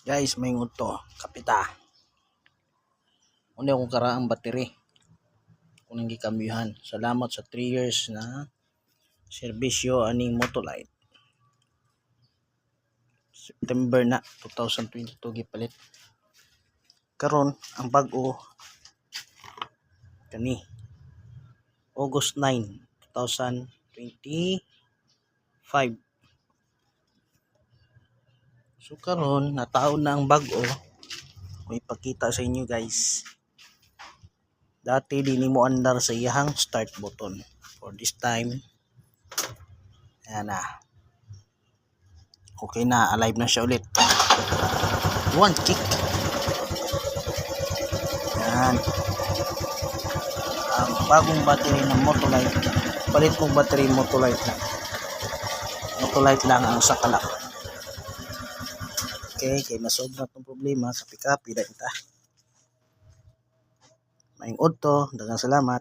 Guys, may to kapita. Una akong karaang battery. Kunang gikambyuhan. Salamat sa 3 years na serbisyo aning Motolite. September na 2022 gipalit. Karon ang bag-o kani August 9, 2025. So karon nataon na ang bag-o. May ipakita sa inyo guys. Dati di nimo andar sa iyahang start button. For this time, ayan na. Okay na, alive na siya ulit. One kick. Ayan. Ang bagong battery ng Motolite. Palit mong battery Motolite lang. Motolite lang ang sakala. Okay, kay masobra itong problema, kapi-kapi dahil ta. Maing udto, daghang salamat.